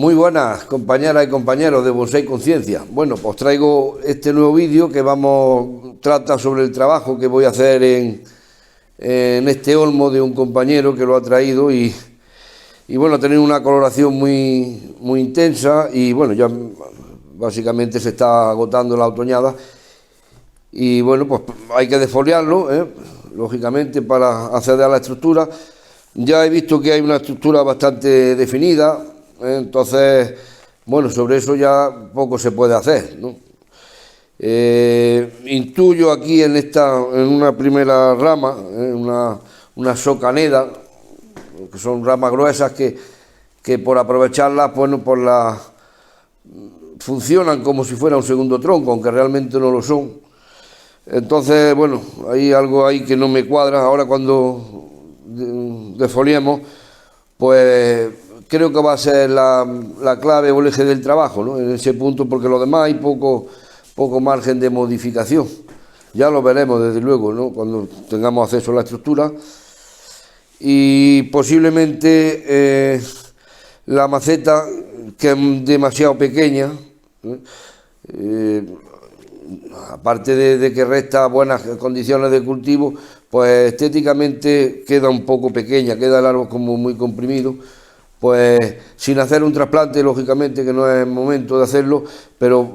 Muy buenas compañeras y compañeros de Bonsai Conciencia. Bueno, pues traigo este nuevo vídeo que trata sobre el trabajo que voy a hacer en este olmo de un compañero que lo ha traído y bueno, ha tenido una coloración muy intensa y bueno, ya básicamente se está agotando la otoñada y bueno, pues hay que desfoliarlo, lógicamente, para acceder a la estructura. Ya he visto que hay una estructura bastante definida. Entonces, bueno, sobre eso ya poco se puede hacer, ¿no? Intuyo aquí en una primera rama, una socaneda, que son ramas gruesas que por aprovecharlas, bueno, funcionan como si fuera un segundo tronco, aunque realmente no lo son. Entonces, bueno, hay algo ahí que no me cuadra. Ahora cuando desfoliemos, pues creo que va a ser la clave o el eje del trabajo, ¿no? En ese punto, porque lo demás hay poco margen de modificación. Ya lo veremos, desde luego, ¿no? Cuando tengamos acceso a la estructura. Y posiblemente la maceta, que es demasiado pequeña, aparte de que resta buenas condiciones de cultivo, pues estéticamente queda un poco pequeña, queda el árbol como muy comprimido. Pues sin hacer un trasplante, lógicamente, que no es el momento de hacerlo, pero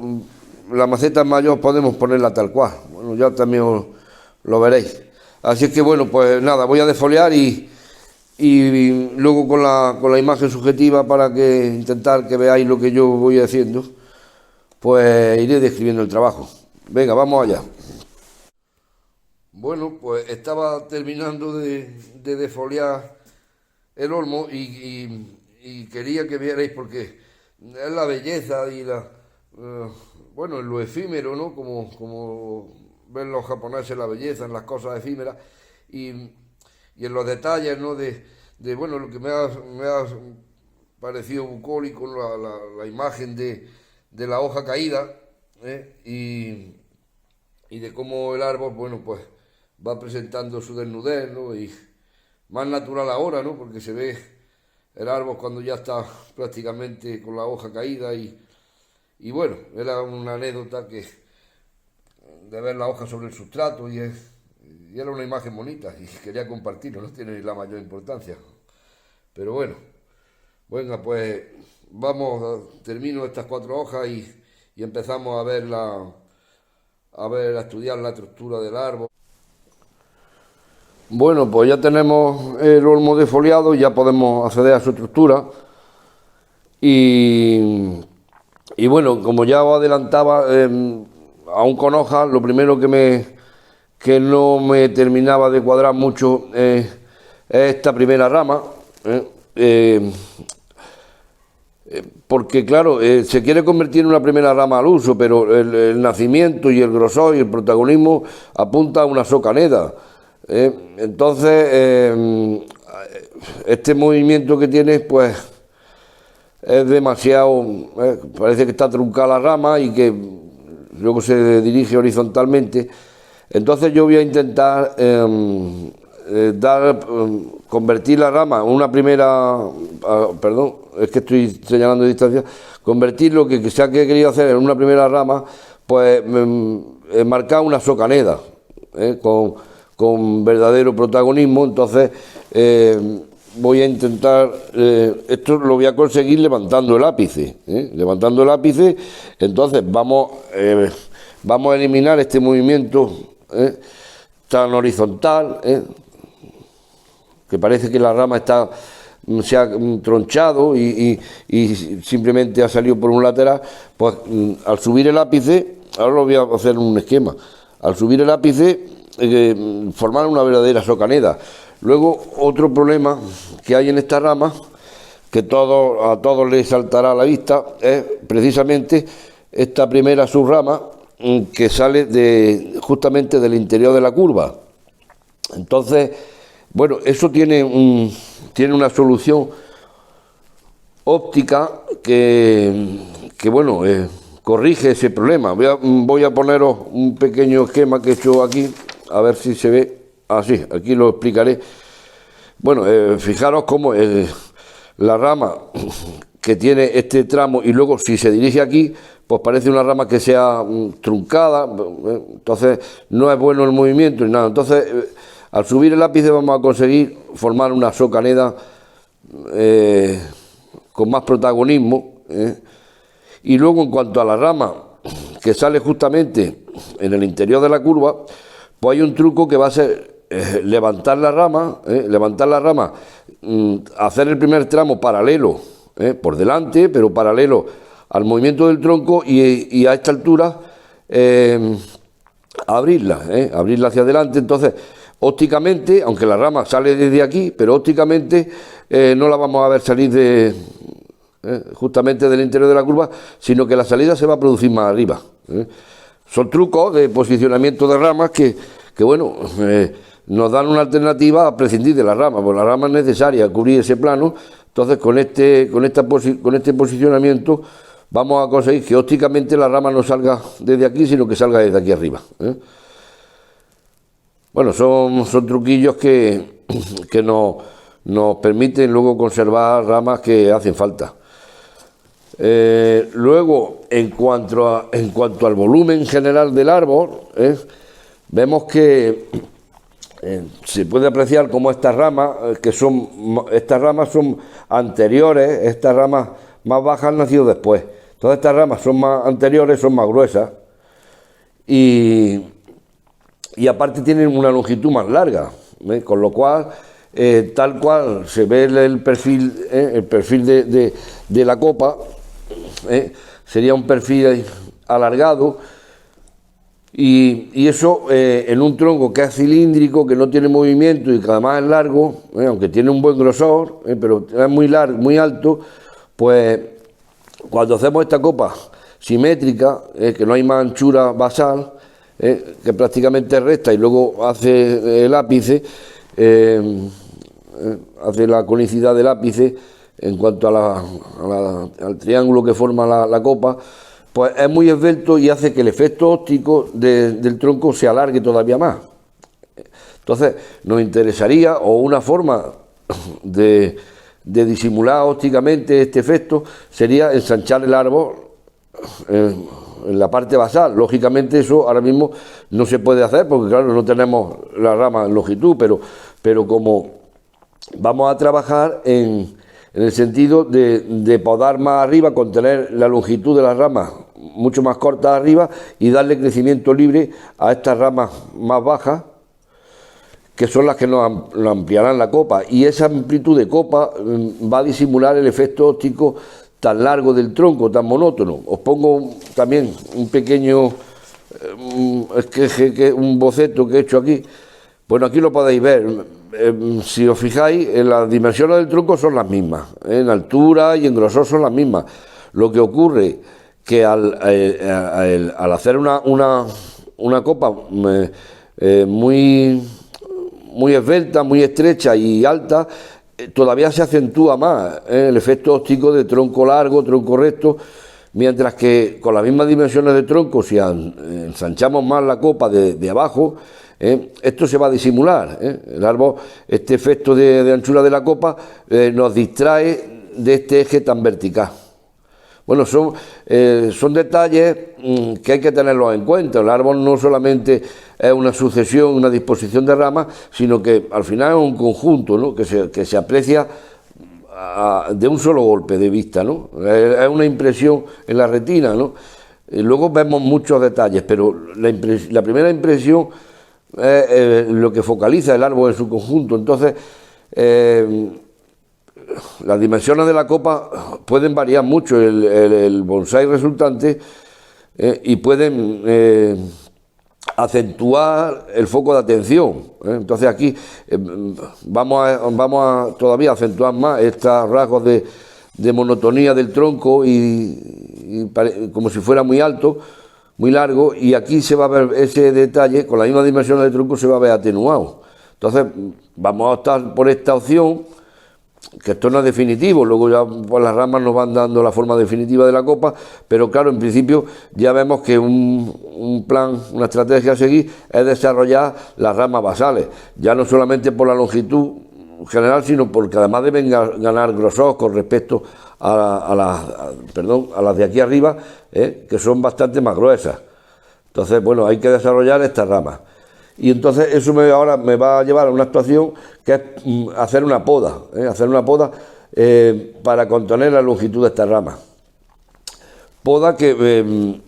la maceta mayor podemos ponerla tal cual. Bueno, ya también lo veréis. Así es que bueno, pues nada, voy a desfoliar y luego con la imagen subjetiva, para intentar que veáis lo que yo voy haciendo, pues iré describiendo el trabajo. Venga, vamos allá. Bueno, pues estaba terminando de desfoliar el olmo y quería que vierais, porque es la belleza y bueno, en lo efímero, ¿no? Como ven los japoneses la belleza en las cosas efímeras y en los detalles, ¿no? Bueno, lo que me ha parecido bucólico, la imagen de la hoja caída, y de cómo el árbol, bueno, pues va presentando su desnudez, ¿no? Y más natural ahora, ¿no? Porque se ve el árbol cuando ya está prácticamente con la hoja caída y bueno, era una anécdota de ver la hoja sobre el sustrato y era una imagen bonita y quería compartirlo, no tiene la mayor importancia. Pero bueno, venga, pues termino estas 4 hojas y empezamos a estudiar la estructura del árbol. Bueno, pues ya tenemos el olmo desfoliado, ya podemos acceder a su estructura y bueno, como ya os adelantaba, aún con hojas, lo primero que no me terminaba de cuadrar mucho es esta primera rama, porque claro, se quiere convertir en una primera rama al uso, pero el nacimiento y el grosor y el protagonismo apunta a una socaneda. Entonces, este movimiento que tiene, pues es demasiado, parece que está truncada la rama y que luego se dirige horizontalmente. Entonces yo voy a intentar convertir la rama en una primera, perdón, es que estoy señalando distancia, convertir lo que se ha querido hacer en una primera rama, pues marcar una socaneda, con verdadero protagonismo. Entonces voy a intentar, esto lo voy a conseguir levantando el ápice, entonces vamos a eliminar este movimiento tan horizontal, que parece que la rama se ha tronchado y simplemente ha salido por un lateral. Pues al subir el ápice, ahora lo voy a hacer un esquema, al subir el ápice, formar una verdadera socaneda. Luego, otro problema que hay en esta rama, que a todos les saltará a la vista, es precisamente esta primera subrama que sale justamente del interior de la curva. Entonces, bueno, eso tiene una solución óptica que bueno, corrige ese problema. Voy a poneros un pequeño esquema que he hecho aquí, a ver si se ve así, aquí lo explicaré. Bueno, fijaros cómo la rama que tiene este tramo, y luego si se dirige aquí, pues parece una rama que sea truncada, entonces no es bueno el movimiento ni nada. Entonces, al subir el ápice vamos a conseguir formar una socaneda con más protagonismo. Y luego, en cuanto a la rama que sale justamente en el interior de la curva, pues hay un truco que va a ser levantar la rama, hacer el primer tramo paralelo, por delante, pero paralelo al movimiento del tronco, y a esta altura abrirla hacia adelante. Entonces, ópticamente, aunque la rama sale desde aquí, pero ópticamente no la vamos a ver salir justamente del interior de la curva, sino que la salida se va a producir más arriba. Son trucos de posicionamiento de ramas que bueno, nos dan una alternativa a prescindir de la rama, porque la rama es necesaria cubrir ese plano. Entonces, con este posicionamiento vamos a conseguir que ópticamente la rama no salga desde aquí, sino que salga desde aquí arriba. Bueno, son truquillos que nos permiten luego conservar ramas que hacen falta. Luego, en cuanto al volumen general del árbol, vemos que se puede apreciar cómo estas ramas son anteriores, estas ramas más bajas han nacido después. Todas estas ramas son más anteriores, son más gruesas, y aparte tienen una longitud más larga, con lo cual, tal cual se ve el perfil de la copa, sería un perfil alargado, y eso en un tronco que es cilíndrico, que no tiene movimiento y que además es largo, aunque tiene un buen grosor, pero es muy largo, muy alto, pues cuando hacemos esta copa simétrica, que no hay más anchura basal, que prácticamente es recta, y luego hace el ápice, hace la conicidad del ápice en cuanto al triángulo que forma la copa, pues es muy esbelto y hace que el efecto óptico del tronco se alargue todavía más. Entonces, nos interesaría, o una forma de disimular ópticamente este efecto, sería ensanchar el árbol en la parte basal. Lógicamente eso ahora mismo no se puede hacer, porque claro, no tenemos la rama en longitud, pero como vamos a trabajar en el sentido de podar más arriba, contener la longitud de las ramas mucho más cortas arriba y darle crecimiento libre a estas ramas más bajas, que son las que nos ampliarán la copa, y esa amplitud de copa va a disimular el efecto óptico tan largo del tronco, tan monótono. Os pongo también un pequeño un boceto que he hecho aquí. Bueno, aquí lo podéis ver. Si os fijáis, las dimensiones del tronco son las mismas, en altura y en grosor son las mismas. Lo que ocurre que al hacer una copa muy esbelta, muy estrecha y alta, todavía se acentúa más el efecto óptico de tronco largo, tronco recto, mientras que con las mismas dimensiones de tronco, si ensanchamos más la copa de abajo, esto se va a disimular. El árbol, este efecto de anchura de la copa, nos distrae de este eje tan vertical. Bueno, son detalles que hay que tenerlos en cuenta. El árbol no solamente es una sucesión, una disposición de ramas, sino que al final es un conjunto, ¿no?, que se aprecia de un solo golpe de vista, ¿no? Es una impresión en la retina, ¿no? Y luego vemos muchos detalles, pero la primera impresión es lo que focaliza el árbol en su conjunto. Entonces, las dimensiones de la copa pueden variar mucho el bonsái resultante, y pueden acentuar el foco de atención. Entonces aquí vamos a todavía acentuar más estos rasgos de monotonía del tronco y como si fuera muy alto, muy largo, y aquí se va a ver ese detalle, con la misma dimensión del tronco se va a ver atenuado. Entonces vamos a optar por esta opción, que esto no es definitivo, luego ya pues, las ramas nos van dando la forma definitiva de la copa, pero claro, en principio ya vemos que un plan, una estrategia a seguir es desarrollar las ramas basales, ya no solamente por la longitud general, sino porque además deben ganar grosor con respecto a las de aquí arriba, que son bastante más gruesas. Entonces, bueno, hay que desarrollar estas ramas. Y entonces eso ahora me va a llevar a una actuación que es hacer una poda, para contener la longitud de estas ramas. Poda que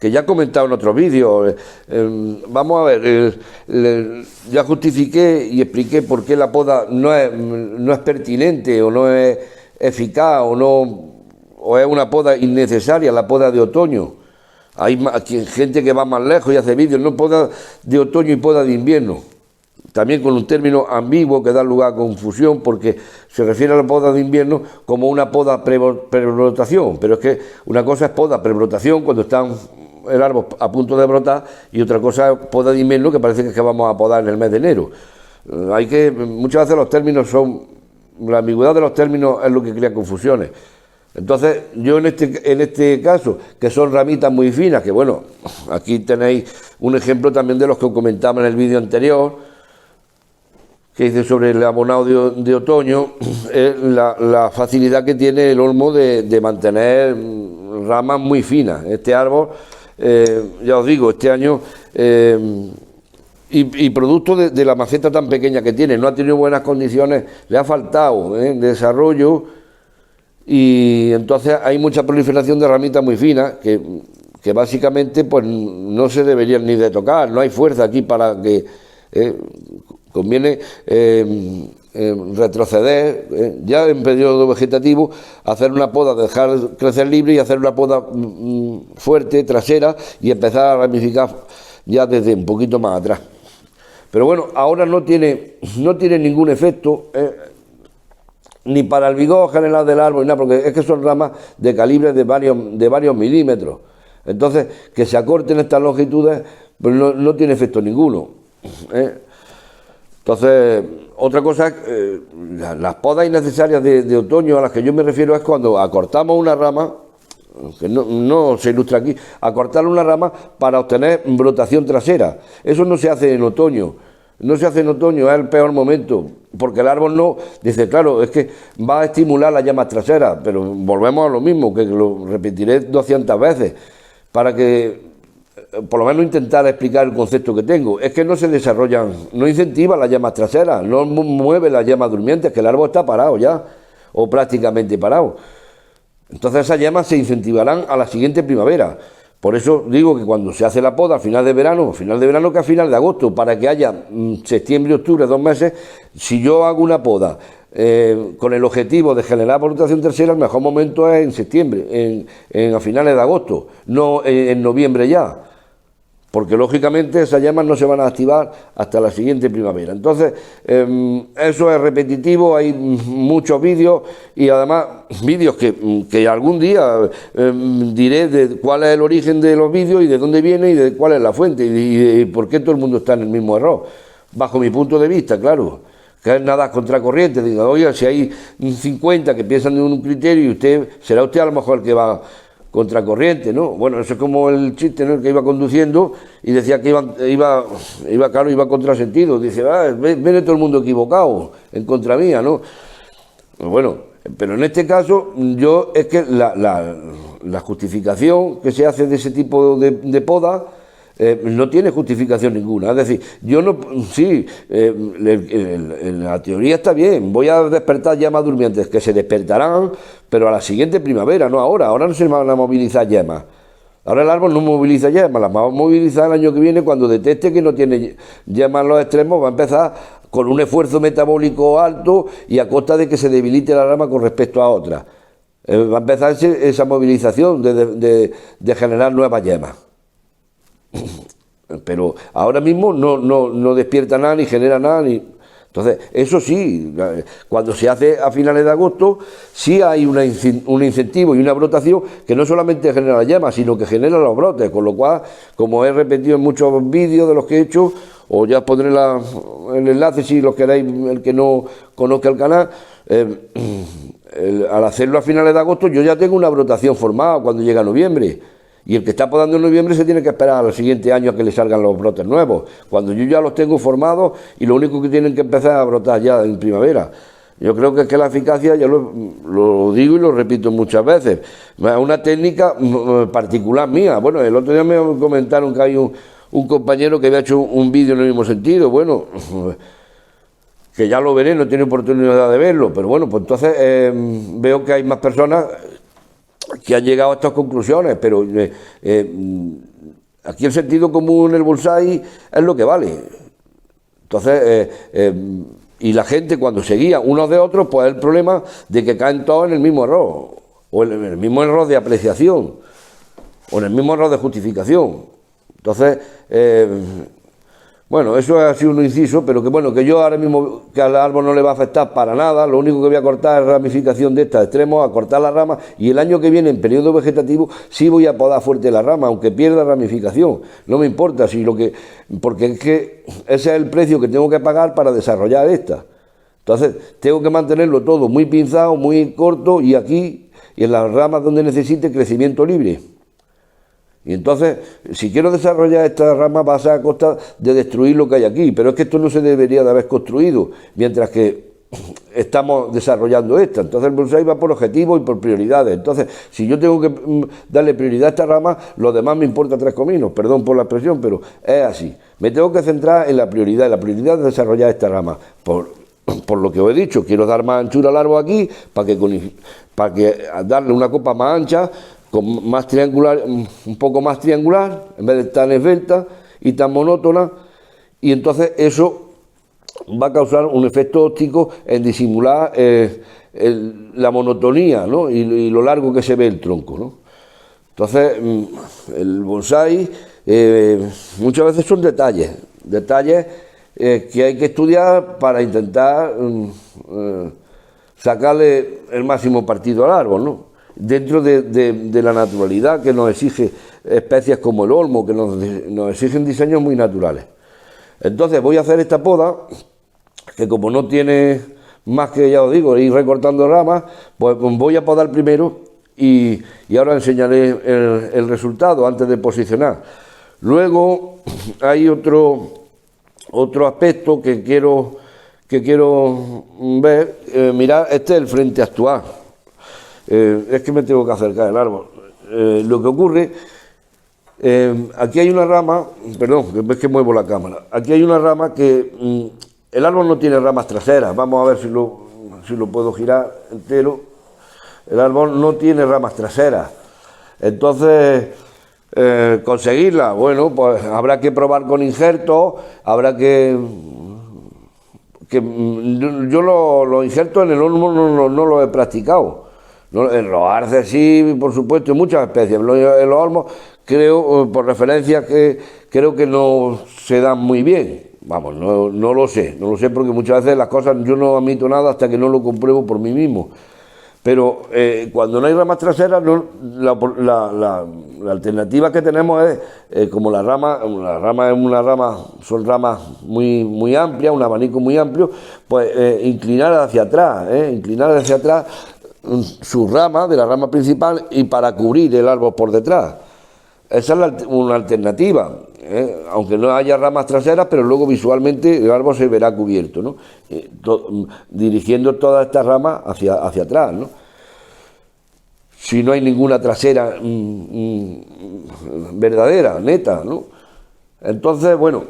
ya he comentado en otros vídeos. Vamos a ver, ya justifiqué y expliqué por qué la poda no es pertinente o no es eficaz o es una poda innecesaria, la poda de otoño. Hay gente que va más lejos y hace vídeos, no poda de otoño y poda de invierno. También con un término ambiguo que da lugar a confusión, porque se refiere a la poda de invierno como una poda prebrotación, pero es que una cosa es poda prebrotación cuando están el árbol a punto de brotar, y otra cosa es poda de invierno, que parece que vamos a podar en el mes de enero. Muchas veces los términos la ambigüedad de los términos es lo que crea confusiones. Entonces, yo en este caso, que son ramitas muy finas, que bueno, aquí tenéis un ejemplo también de los que comentaba en el vídeo anterior, que hice sobre el abonado de otoño, la facilidad que tiene el olmo de mantener ramas muy finas. Este árbol, ya os digo, este año, y producto de la maceta tan pequeña que tiene, no ha tenido buenas condiciones, le ha faltado desarrollo, y entonces hay mucha proliferación de ramitas muy finas que básicamente pues no se deberían ni de tocar, no hay fuerza aquí para que conviene retroceder ya en periodo vegetativo, hacer una poda, dejar crecer libre y hacer una poda fuerte, trasera, y empezar a ramificar ya desde un poquito más atrás. Pero bueno, ahora no tiene ningún efecto ni para el vigor general del árbol, ni nada, porque es que son ramas de calibre de varios milímetros. Entonces, que se acorten estas longitudes, pues no tiene efecto ninguno. Entonces, otra cosa, las podas innecesarias de otoño a las que yo me refiero es cuando acortamos una rama, que no se ilustra aquí, acortar una rama para obtener brotación trasera. Eso no se hace en otoño. No se hace en otoño, es el peor momento, porque el árbol no, dice, claro, es que va a estimular las llamas traseras, pero volvemos a lo mismo, que lo repetiré 200 veces, para que, por lo menos intentar explicar el concepto que tengo. Es que no se desarrollan, no incentiva las llamas traseras, no mueve las llamas durmientes, que el árbol está parado ya, o prácticamente parado. Entonces esas llamas se incentivarán a la siguiente primavera. Por eso digo que cuando se hace la poda a final de verano que a final de agosto, para que haya septiembre y octubre, 2 meses, si yo hago una poda con el objetivo de generar brotación tercera, el mejor momento es en septiembre, a finales de agosto, no en noviembre ya, porque lógicamente esas llamas no se van a activar hasta la siguiente primavera. Entonces, eso es repetitivo, hay muchos vídeos, y además vídeos que algún día diré de cuál es el origen de los vídeos y de dónde viene y de cuál es la fuente y por qué todo el mundo está en el mismo error, bajo mi punto de vista, claro, que es nada contracorriente. Diga, oye, si hay 50 que piensan de un criterio y será usted a lo mejor el que va contracorriente, ¿no? Bueno, eso es como el chiste, ¿no? El que iba conduciendo y decía que iba contrasentido. Dice, viene todo el mundo equivocado, en contra mía, ¿no? Bueno, pero en este caso, es que la justificación que se hace de ese tipo de poda no tiene justificación ninguna. Es decir, la teoría está bien, voy a despertar llamas durmientes, que se despertarán, pero a la siguiente primavera, no ahora. Ahora no se van a movilizar llamas. Ahora el árbol no moviliza llamas, las va a movilizar el año que viene cuando detecte que no tiene llamas en los extremos, va a empezar con un esfuerzo metabólico alto y a costa de que se debilite la rama con respecto a otra. Va a empezar esa movilización de generar nuevas llamas. Pero ahora mismo no despierta nada ni genera nada. Entonces, eso sí, cuando se hace a finales de agosto, sí hay un incentivo y una brotación que no solamente genera llamas, sino que genera los brotes, con lo cual, como he repetido en muchos vídeos de los que he hecho, o ya pondré el enlace si los queréis, el que no conozca el canal, al hacerlo a finales de agosto yo ya tengo una brotación formada cuando llega noviembre. Y el que está podando en noviembre se tiene que esperar al siguiente año a que le salgan los brotes nuevos, cuando yo ya los tengo formados y lo único que tienen que empezar a brotar ya en primavera. Yo creo que es que la eficacia, ya lo digo y lo repito muchas veces, es una técnica particular mía. Bueno, el otro día me comentaron que hay un compañero que había hecho un vídeo en el mismo sentido. Bueno, que ya lo veré, no tiene oportunidad de verlo, pero bueno, pues entonces veo que hay más personas que han llegado a estas conclusiones, pero aquí el sentido común en el bonsái es lo que vale. Entonces, y la gente cuando se guía unos de otros, pues es el problema de que caen todos en el mismo error, o en el mismo error de apreciación, o en el mismo error de justificación. Entonces, bueno, eso ha sido un inciso, pero que bueno, que yo ahora mismo, que al árbol no le va a afectar para nada, lo único que voy a cortar es ramificación de estos extremos, a cortar las ramas, y el año que viene, en periodo vegetativo, sí voy a podar fuerte la rama, aunque pierda ramificación, no me importa, porque es que ese es el precio que tengo que pagar para desarrollar esta. Entonces, tengo que mantenerlo todo muy pinzado, muy corto, y aquí, y en las ramas donde necesite crecimiento libre. Y entonces, si quiero desarrollar esta rama, va a ser a costa de destruir lo que hay aquí. Pero es que esto no se debería de haber construido, mientras que estamos desarrollando esta. Entonces el bonsái va por objetivos y por prioridades. Entonces, si yo tengo que darle prioridad a esta rama, lo demás me importa tres cominos. Perdón por la expresión, pero es así. Me tengo que centrar en la prioridad. La prioridad es desarrollar esta rama. Por lo que os he dicho, quiero dar más anchura al árbol aquí, para que darle una copa más ancha, con más triangular, un poco más triangular, en vez de tan esbelta y tan monótona, y entonces eso va a causar un efecto óptico en disimular la monotonía, ¿no? y lo largo que se ve el tronco, ¿no? Entonces, el bonsái muchas veces son detalles que hay que estudiar para intentar sacarle el máximo partido al árbol, ¿no? Dentro de la naturalidad que nos exige especies como el olmo, que nos exigen diseños muy naturales. Entonces voy a hacer esta poda, que como no tiene más que, ya os digo, ir recortando ramas, pues voy a podar primero y ahora enseñaré el resultado antes de posicionar. Luego hay otro aspecto que quiero ver. Mirad, este es el frente actual. Es que me tengo que acercar al árbol. Lo que ocurre, aquí hay una rama, perdón, es que muevo la cámara, aquí hay una rama que el árbol no tiene ramas traseras. Vamos a ver si lo puedo girar entero. El árbol no tiene ramas traseras. Entonces, conseguirla, bueno, pues habrá que probar con injertos, habrá que yo los injertos en el olmo no los he practicado. En los arces sí, por supuesto, en muchas especies. En los olmos, creo, por referencia, que creo que no se dan muy bien. Vamos, no lo sé porque muchas veces las cosas yo no admito nada hasta que no lo compruebo por mí mismo. Pero cuando no hay ramas traseras, la alternativa que tenemos es, como la rama son ramas muy amplias, un abanico muy amplio, pues inclinar hacia atrás su rama, de la rama principal, y para cubrir el árbol por detrás. Esa es una alternativa, aunque no haya ramas traseras, pero luego visualmente el árbol se verá cubierto, ¿no? Dirigiendo todas estas ramas hacia atrás, ¿no? Si no hay ninguna trasera verdadera, neta, ¿no? Entonces, bueno,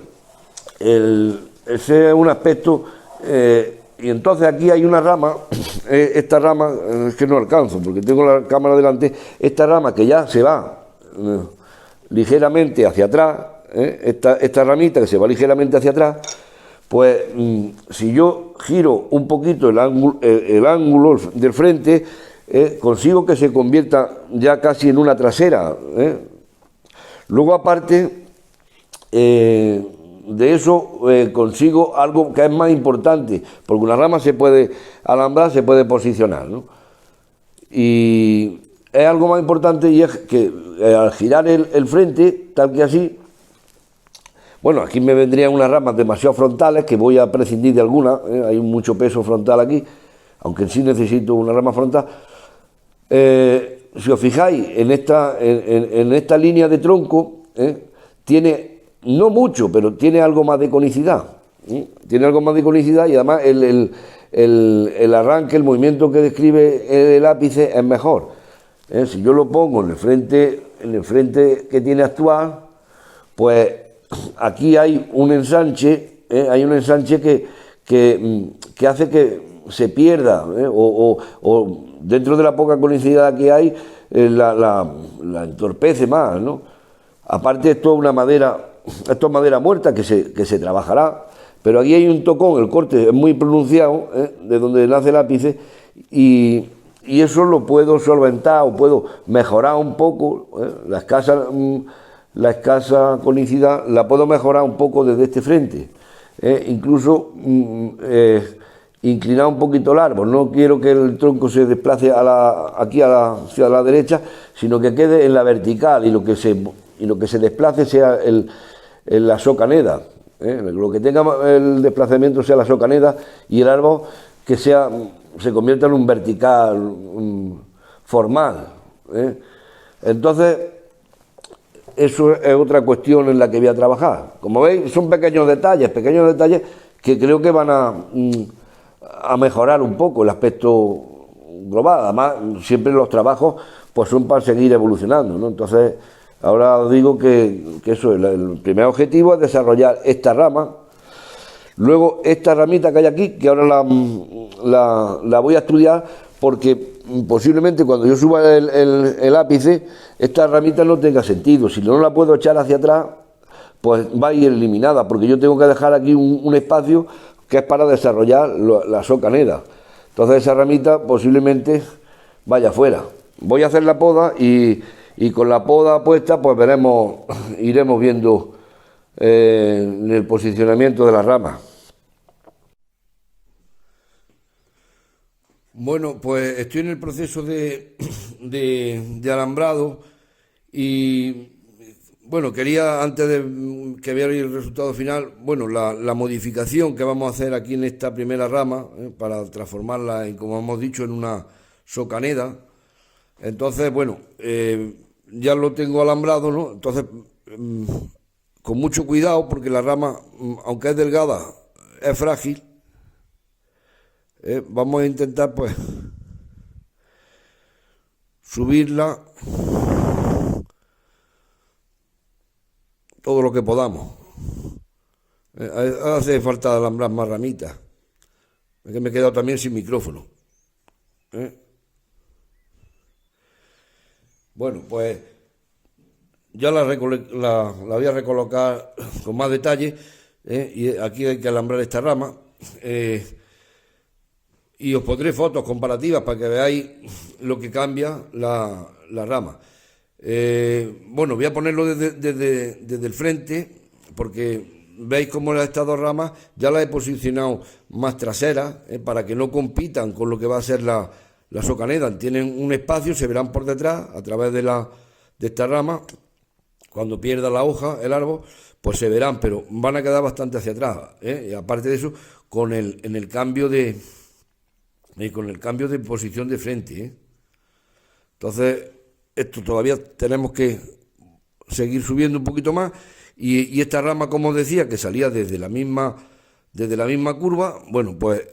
ese es un aspecto. Y entonces aquí hay una rama, esta rama, es que no alcanzo porque tengo la cámara delante, esta rama que ya se va ligeramente hacia atrás, esta ramita que se va ligeramente hacia atrás, pues si yo giro un poquito el ángulo del frente, consigo que se convierta ya casi en una trasera. Luego, aparte de eso, consigo algo que es más importante, porque una rama se puede alambrar, se puede posicionar, ¿no? Y es algo más importante, y es que al girar el frente, tal que así, bueno, aquí me vendrían unas ramas demasiado frontales, que voy a prescindir de algunas, hay mucho peso frontal aquí, aunque sí necesito una rama frontal. si os fijáis, en esta línea de tronco, tiene, no mucho, pero tiene algo más de conicidad. Tiene algo más de conicidad y además el arranque, el movimiento que describe el ápice es mejor. Si yo lo pongo en el frente que tiene actual, pues aquí hay un ensanche, que hace que se pierda, o dentro de la poca conicidad que hay, la entorpece más, ¿no? Aparte, esto es madera muerta que se trabajará, pero aquí hay un tocón, el corte es muy pronunciado, de donde nace el ápice, y eso lo puedo solventar o puedo mejorar un poco, la escasa conicidad la puedo mejorar un poco desde este frente, incluso inclinar un poquito el árbol. No quiero que el tronco se desplace hacia la derecha, sino que quede en la vertical y lo que se desplace sea la socaneda. Lo que tenga el desplazamiento sea la socaneda y el árbol que se convierta en un vertical formal. Entonces, eso es otra cuestión en la que voy a trabajar. Como veis, son pequeños detalles que creo que van a mejorar un poco el aspecto global. Además, siempre los trabajos pues son para seguir evolucionando, ¿no? Entonces, ahora os digo que eso, el primer objetivo es desarrollar esta rama. Luego, esta ramita que hay aquí, que ahora la voy a estudiar, porque posiblemente cuando yo suba el ápice, esta ramita no tenga sentido. Si no la puedo echar hacia atrás, pues va a ir eliminada, porque yo tengo que dejar aquí un espacio que es para desarrollar la socaneda. Entonces esa ramita posiblemente vaya fuera. Voy a hacer la poda y con la poda puesta, pues iremos viendo el posicionamiento de las ramas. Bueno, pues estoy en el proceso de alambrado y bueno, quería, antes de que veáis el resultado final, bueno, la modificación que vamos a hacer aquí en esta primera rama, para transformarla, como hemos dicho, en una socaneda. Entonces, bueno, ya lo tengo alambrado, ¿no? Entonces, con mucho cuidado, porque la rama, aunque es delgada, es frágil. Vamos a intentar, pues, subirla todo lo que podamos. Hace falta alambrar más ramitas. Es que me he quedado también sin micrófono. Bueno, pues ya la voy a recolocar con más detalle, y aquí hay que alambrar esta rama, y os pondré fotos comparativas para que veáis lo que cambia la rama. Bueno, voy a ponerlo desde el frente, porque veis cómo estas dos ramas ya las he posicionado más traseras, para que no compitan con lo que va a ser la socaneda. Tienen un espacio, se verán por detrás a través de esta rama. Cuando pierda la hoja, el árbol, pues se verán, pero van a quedar bastante hacia atrás, y aparte de eso, con el cambio de posición de frente, Entonces, esto todavía tenemos que seguir subiendo un poquito más, y esta rama, como os decía, que salía desde la misma curva, bueno, pues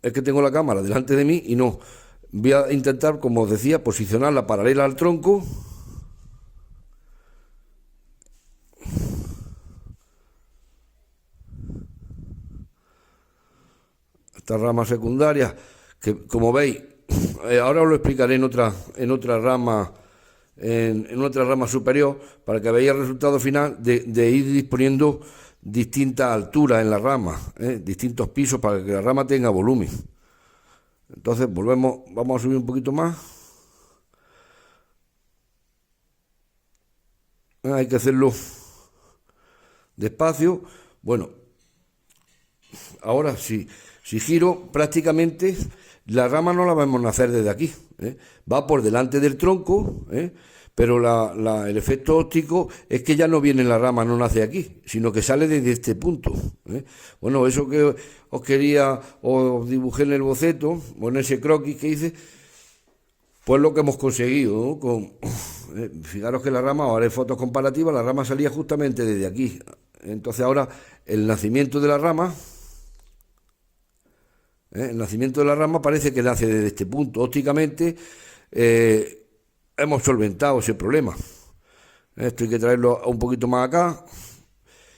es que tengo la cámara delante de mí y no. Voy a intentar, como os decía, posicionarla paralela al tronco. Esta rama secundaria, que como veis, ahora os lo explicaré en otra rama, en otra rama superior, para que veáis el resultado final de ir disponiendo distintas alturas en la rama, distintos pisos, para que la rama tenga volumen. Entonces vamos a subir un poquito más. Hay que hacerlo despacio. Bueno, ahora sí, si giro, prácticamente la rama no la vamos a nacer desde aquí, va por delante del tronco, pero el efecto óptico es que ya no viene la rama, no nace aquí, sino que sale desde este punto. Bueno, eso que os dibujé en el boceto, o en ese croquis que hice, Pues lo que hemos conseguido, ¿no? Fijaros que la rama, ahora hay fotos comparativas, la rama salía justamente desde aquí. Entonces ahora el nacimiento de la rama, el nacimiento de la rama parece que nace desde este punto. Ópticamente hemos solventado ese problema. Esto hay que traerlo un poquito más acá.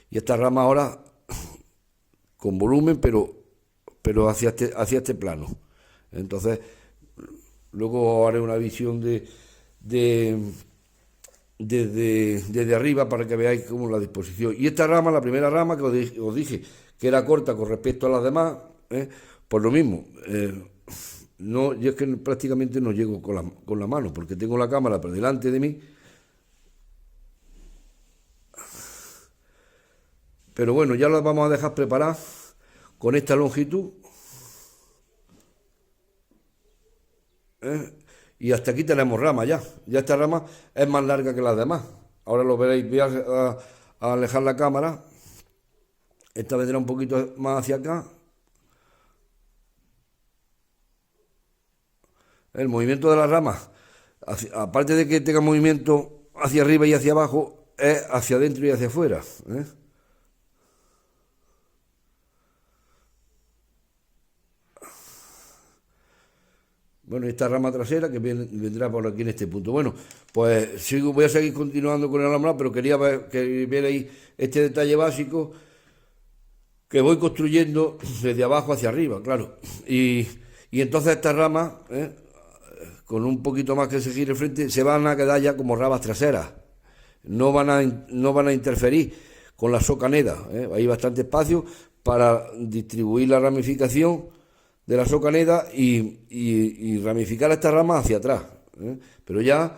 Y esta rama ahora con volumen, pero hacia este plano. Entonces, luego haré una visión desde arriba para que veáis cómo la disposición. Y esta rama, la primera rama que os dije que era corta con respecto a las demás, pues lo mismo. No, yo es que prácticamente no llego con la mano, porque tengo la cámara por delante de mí. Pero bueno, ya las vamos a dejar preparadas con esta longitud. Y hasta aquí tenemos rama ya. Ya esta rama es más larga que las demás. Ahora lo veréis. Voy a alejar la cámara. Esta vendrá un poquito más hacia acá. El movimiento de las ramas, aparte de que tenga movimiento hacia arriba y hacia abajo, es hacia adentro y hacia afuera. Bueno, esta rama trasera que vendrá por aquí en este punto. Bueno, pues voy a seguir continuando con el alambrado, pero quería que vierais este detalle básico que voy construyendo desde abajo hacia arriba, claro. Y entonces estas ramas, con un poquito más que se gire el frente, se van a quedar ya como rabas traseras. No van a interferir con la socaneda. Hay bastante espacio para distribuir la ramificación de la socaneda y ramificar estas ramas hacia atrás. Pero ya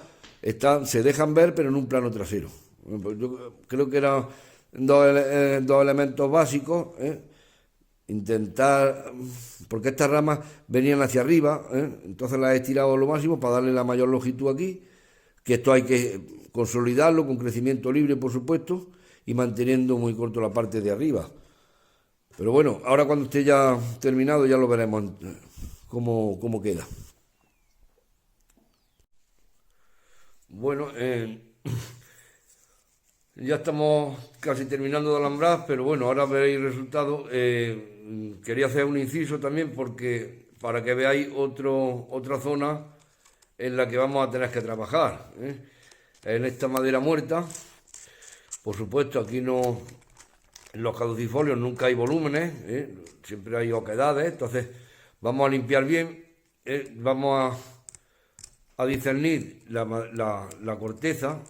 se dejan ver, pero en un plano trasero. Yo creo que eran dos elementos básicos. Intentar, porque estas ramas venían hacia arriba, entonces las he estirado lo máximo para darle la mayor longitud aquí, que esto hay que consolidarlo con crecimiento libre, por supuesto, y manteniendo muy corto la parte de arriba. Pero bueno, ahora cuando esté ya terminado ya lo veremos cómo queda. Bueno, ya estamos casi terminando de alambrar, pero bueno, ahora veréis el resultado. Quería hacer un inciso también para que veáis otra zona en la que vamos a tener que trabajar. En esta madera muerta, por supuesto, aquí no, en los caducifolios nunca hay volúmenes, siempre hay oquedades, entonces vamos a limpiar bien, vamos a discernir la corteza.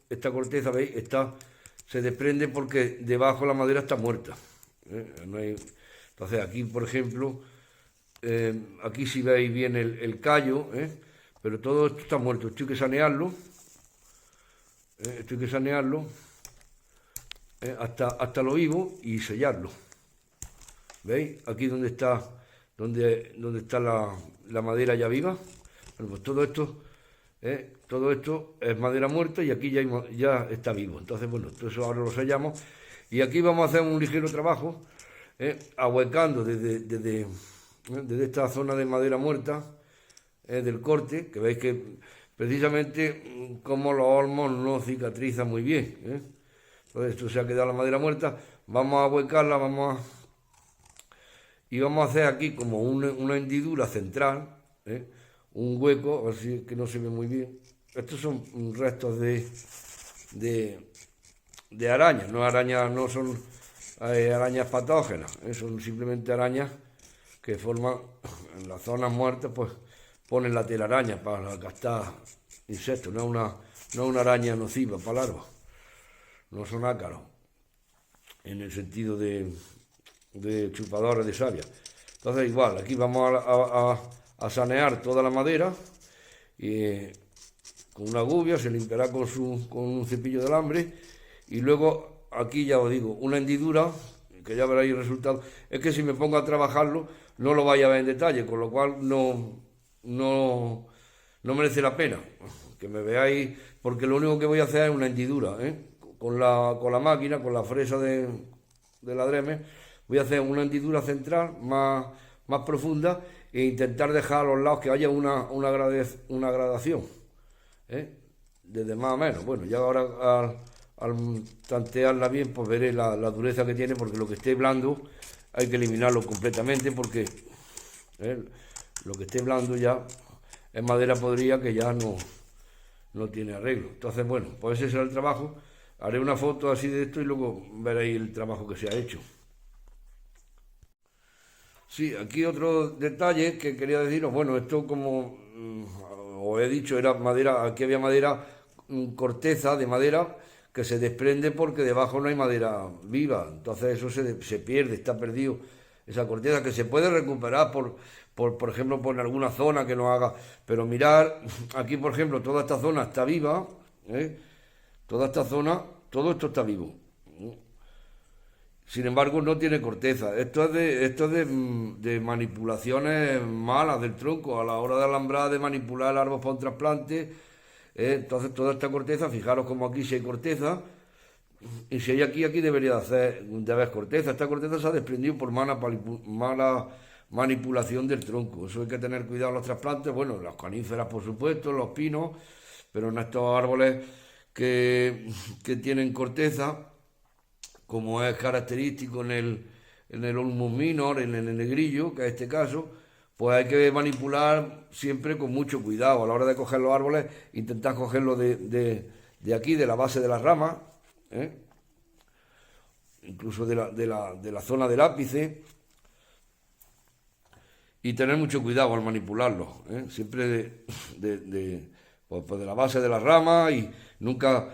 Esta corteza, ¿veis? Se desprende porque debajo la madera está muerta. Entonces aquí, por ejemplo, aquí si veis bien el callo, pero todo esto está muerto. Esto hay que sanearlo. Hasta lo vivo y sellarlo. ¿Veis? Aquí donde está la madera ya viva. Bueno, pues todo esto es madera muerta y aquí ya está vivo. Entonces, bueno, todo eso ahora lo sellamos. Y aquí vamos a hacer un ligero trabajo, ahuecando desde esta zona de madera muerta, del corte, que veis que precisamente como los olmos no cicatrizan muy bien. Entonces esto se ha quedado la madera muerta, vamos a ahuecarla, y vamos a hacer aquí como una hendidura central, un hueco, así que no se ve muy bien. Estos son restos de arañas, no son arañas patógenas, son simplemente arañas que forman en las zonas muertas, pues ponen la telaraña para gastar insectos, no es una araña nociva para larvas, no son ácaros, en el sentido de chupadores de savia. Entonces igual, aquí vamos a sanear toda la madera y con una gubia se limpiará con un cepillo de alambre y luego aquí ya os digo, una hendidura que ya veréis el resultado. Es que si me pongo a trabajarlo no lo vais a ver en detalle, con lo cual no merece la pena que me veáis, porque lo único que voy a hacer es una hendidura, con la máquina, con la fresa de la Dremel, voy a hacer una hendidura central más más profunda e intentar dejar a los lados que haya una gradación, ¿eh? Desde más o menos. Bueno, ya ahora al tantearla bien, pues veré la dureza que tiene, porque lo que esté blando hay que eliminarlo completamente, porque lo que esté blando ya es madera podrida que ya no tiene arreglo. Entonces, bueno, pues ese será el trabajo. Haré una foto así de esto y luego veréis el trabajo que se ha hecho. Sí, aquí otro detalle que quería deciros. Bueno, esto como os he dicho, era madera, aquí había madera, corteza de madera que se desprende porque debajo no hay madera viva. Entonces eso se pierde, está perdido. Esa corteza que se puede recuperar por ejemplo, por alguna zona que no haga. Pero mirar, aquí por ejemplo, toda esta zona está viva, ¿eh? Toda esta zona, todo esto está vivo. Sin embargo, no tiene corteza. Esto es de manipulaciones malas del tronco a la hora de alambrar, de manipular el árbol para un trasplante. Entonces, toda esta corteza, fijaros como aquí si hay corteza, y si hay aquí de haber corteza. Esta corteza se ha desprendido por mala manipulación del tronco. Eso hay que tener cuidado en los trasplantes. Bueno, las coníferas, por supuesto, los pinos, pero en estos árboles que tienen corteza, como es característico en el Ulmus minor, en el negrillo, que es este caso, pues hay que manipular siempre con mucho cuidado. A la hora de coger los árboles, intentar cogerlo de aquí, de la base de las ramas, ¿eh? Incluso de la zona del ápice, y tener mucho cuidado al manipularlo, ¿eh? Siempre pues de la base de las ramas, y nunca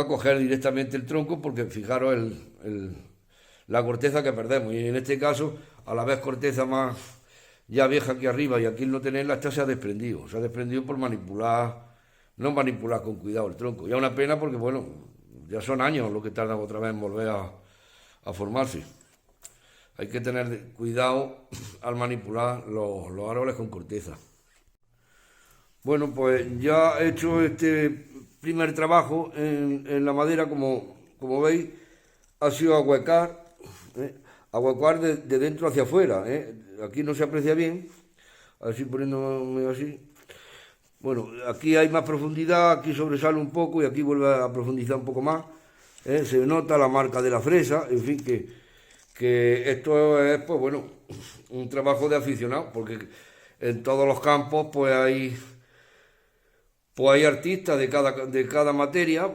coger directamente el tronco, porque fijaros la corteza que perdemos. Y en este caso, a la vez corteza más ya vieja aquí arriba, y aquí no tenerla, esta se ha desprendido. Se ha desprendido por no manipular con cuidado el tronco. Ya una pena, porque bueno, ya son años lo que tardan otra vez en volver a formarse. Hay que tener cuidado al manipular los árboles con corteza. Bueno, pues ya he hecho este primer trabajo en la madera, como veis, ha sido ahuecar, ahuecar de dentro hacia afuera. Aquí no se aprecia bien, así poniéndome así. Bueno, aquí hay más profundidad, aquí sobresale un poco y aquí vuelve a profundizar un poco más. Se nota la marca de la fresa, en fin, que esto es, pues bueno, un trabajo de aficionado, porque en todos los campos pues hay artistas de cada materia.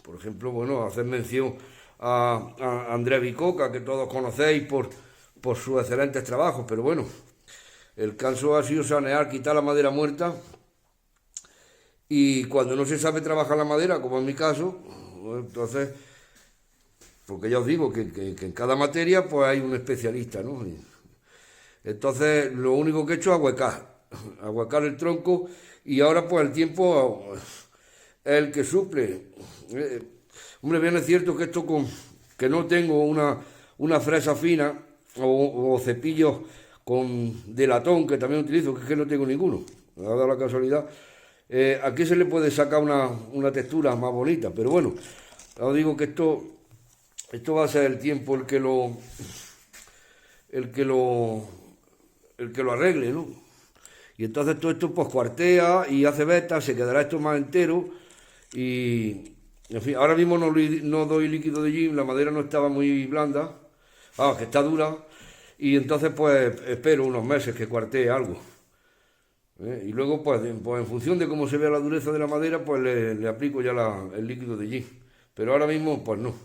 Por ejemplo, bueno, hacer mención a Andrés Bicoca, que todos conocéis por sus excelentes trabajos, pero bueno, el caso ha sido sanear, quitar la madera muerta, y cuando no se sabe trabajar la madera, como en mi caso, entonces, porque ya os digo que en cada materia pues hay un especialista, ¿no? Entonces, lo único que he hecho es ahuecar el tronco, y ahora pues el tiempo es el que suple. Hombre, bien es cierto que que no tengo una fresa fina o cepillos de latón, que también utilizo, que es que no tengo ninguno, me ha dado la casualidad. Aquí se le puede sacar una textura más bonita, pero bueno, os digo que esto va a ser el tiempo el que lo arregle, ¿no? Y entonces todo esto pues cuartea y hace vetas, se quedará esto más entero, y en fin, ahora mismo no doy líquido de gym, la madera no estaba muy blanda, que está dura, y entonces pues espero unos meses que cuartee algo. Y luego pues en función de cómo se vea la dureza de la madera, pues le aplico ya el líquido de gym, pero ahora mismo pues no.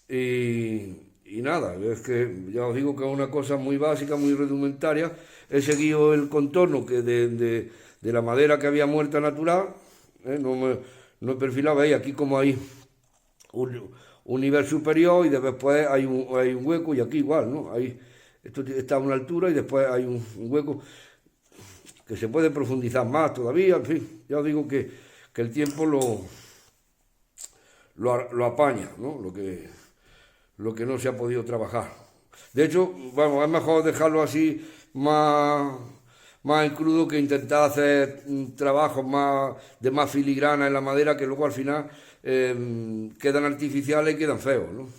Y nada, es que ya os digo que es una cosa muy básica, muy rudimentaria. He seguido el contorno de la madera que había muerta natural, no he perfilado. Veis aquí como hay un nivel superior, y después hay un hueco, y aquí igual, ¿no? Esto está a una altura y después hay un hueco que se puede profundizar más todavía. En fin, ya os digo que el tiempo lo apaña, ¿no? Lo que no se ha podido trabajar. De hecho, bueno, es mejor dejarlo así más en crudo, que intentar hacer trabajos de más filigrana en la madera, que luego al final quedan artificiales y quedan feos, ¿no?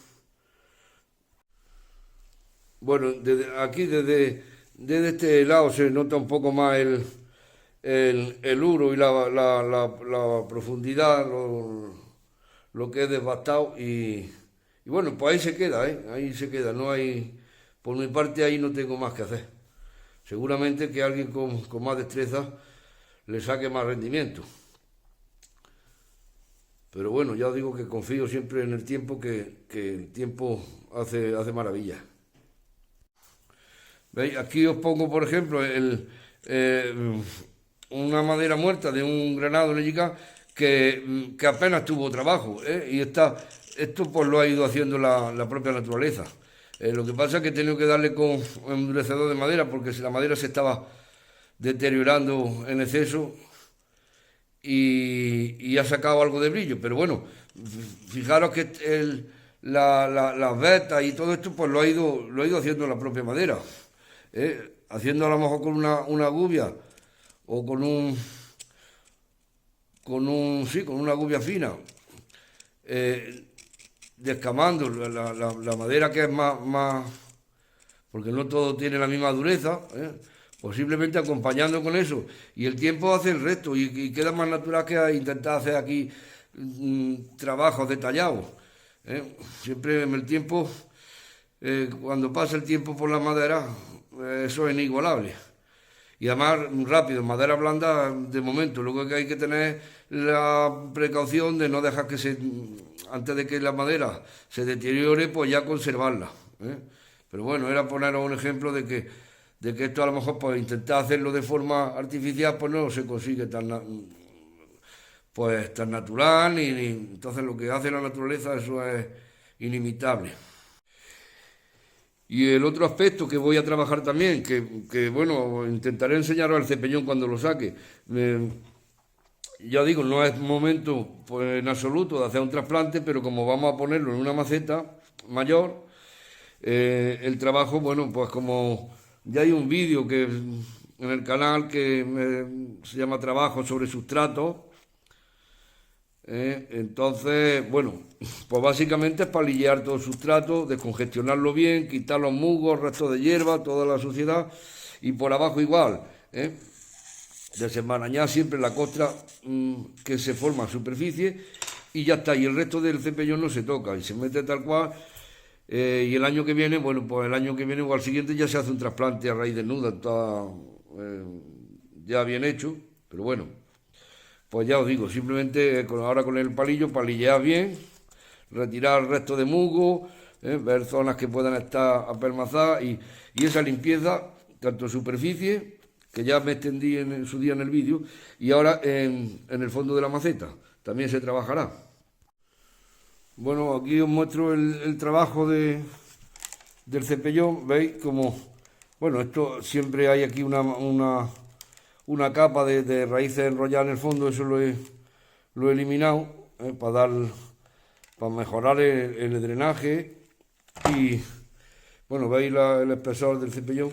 Bueno, aquí desde este lado se nota un poco más el uro y la profundidad, lo que es devastado y bueno, pues ahí se queda, ¿eh? Ahí se queda, no hay, por mi parte ahí no tengo más que hacer. Seguramente que alguien con más destreza le saque más rendimiento. Pero bueno, ya os digo que confío siempre en el tiempo, que el tiempo hace maravillas. ¿Veis? Aquí os pongo, por ejemplo, una madera muerta de un granado leñica que apenas tuvo trabajo, ¿eh? Y esto pues lo ha ido haciendo la propia naturaleza. Lo que pasa es que he tenido que darle con endurecedor de madera porque si la madera se estaba deteriorando en exceso y ha sacado algo de brillo. Pero bueno, fijaros que las vetas y todo esto pues lo ha ido haciendo la propia madera. Haciendo a lo mejor con una gubia o sí, con una gubia fina, descamando la madera que es más, porque no todo tiene la misma dureza, pues simplemente acompañando con eso y el tiempo hace el resto y queda más natural que intentar hacer aquí trabajos detallados. Siempre en el tiempo, cuando pasa el tiempo por la madera, eso es inigualable. Y además rápido, madera blanda de momento. Luego que hay que tener la precaución de no dejar antes de que la madera se deteriore, pues ya conservarla. Pero bueno, era poneros un ejemplo de que esto a lo mejor pues intentar hacerlo de forma artificial pues no se consigue tan natural entonces lo que hace la naturaleza eso es inimitable. Y el otro aspecto que voy a trabajar también, bueno, intentaré enseñaros al cepellón cuando lo saque. Ya digo, no es momento pues, en absoluto de hacer un trasplante, pero como vamos a ponerlo en una maceta mayor, el trabajo, bueno, pues como ya hay un vídeo en el canal que se llama Trabajo sobre sustrato. Entonces, bueno, pues básicamente es palillar todo el sustrato, descongestionarlo bien, quitar los musgos, restos de hierba, toda la suciedad y por abajo igual, desenmarañar siempre la costra que se forma en superficie y ya está, y el resto del cepellón no se toca y se mete tal cual. Y el año que viene, bueno, pues el año que viene o al siguiente ya se hace un trasplante a raíz desnuda, está ya bien hecho, pero bueno. Pues ya os digo, simplemente ahora con el palillo, palillear bien, retirar el resto de musgo, ver zonas que puedan estar apelmazadas y esa limpieza, tanto en superficie, que ya me extendí en su día en el vídeo, y ahora en el fondo de la maceta, también se trabajará. Bueno, aquí os muestro el trabajo del cepellón, veis como, bueno, esto siempre hay aquí una capa de raíces enrolladas en el fondo, eso lo he eliminado para mejorar el drenaje y bueno, veis el espesor del cepellón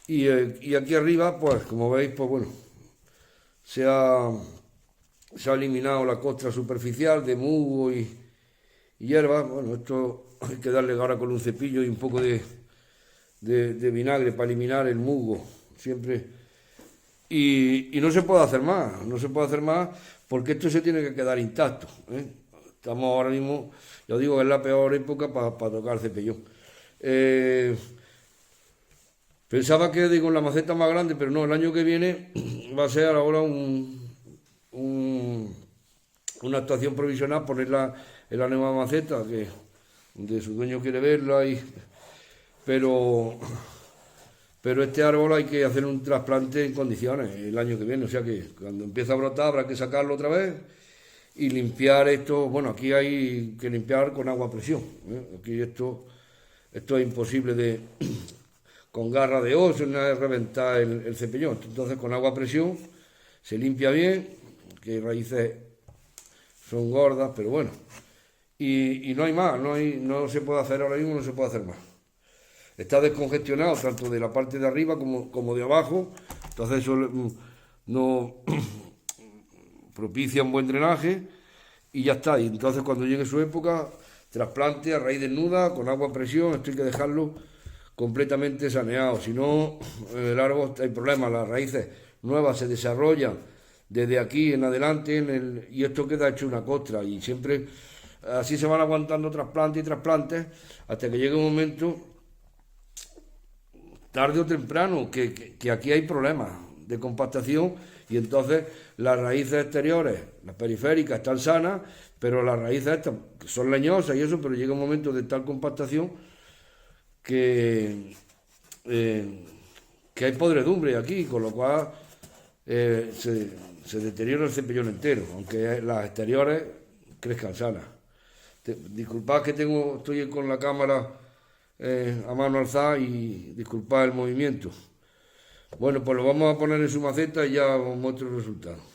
y aquí arriba, pues como veis, pues bueno, se ha eliminado la costra superficial de musgo y hierba. Bueno, esto hay que darle ahora con un cepillo y un poco de vinagre para eliminar el musgo, siempre. Y no se puede hacer más, porque esto se tiene que quedar intacto. Estamos ahora mismo, ya os digo que es la peor época para tocar el cepellón. Pensaba que digo la maceta más grande, pero no, el año que viene va a ser ahora una actuación provisional, ponerla en la nueva maceta, que donde su dueño quiere verla, pero este árbol hay que hacer un trasplante en condiciones el año que viene, o sea que cuando empieza a brotar habrá que sacarlo otra vez y limpiar esto. Bueno, aquí hay que limpiar con agua a presión. Aquí esto es imposible con garra de oso, no es reventar el cepellón. Entonces con agua a presión se limpia bien, que raíces son gordas, pero bueno. Y no hay más, no se puede hacer ahora mismo, no se puede hacer más. Está descongestionado tanto de la parte de arriba como de abajo, entonces eso no propicia un buen drenaje y ya está. Y entonces cuando llegue su época, trasplante a raíz desnuda, con agua a presión, esto hay que dejarlo completamente saneado. Si no, el árbol hay problemas, las raíces nuevas se desarrollan desde aquí en adelante y esto queda hecho una costra y siempre así se van aguantando trasplantes y trasplantes hasta que llegue un momento, tarde o temprano, que aquí hay problemas de compactación y entonces las raíces exteriores, las periféricas, están sanas, pero las raíces estas, que son leñosas y eso, pero llega un momento de tal compactación que, que hay podredumbre aquí, con lo cual se deteriora el cepellón entero, aunque las exteriores crezcan sanas. Disculpad que estoy con la cámara a mano alzada y disculpad el movimiento. Bueno, pues lo vamos a poner en su maceta y ya os muestro el resultado.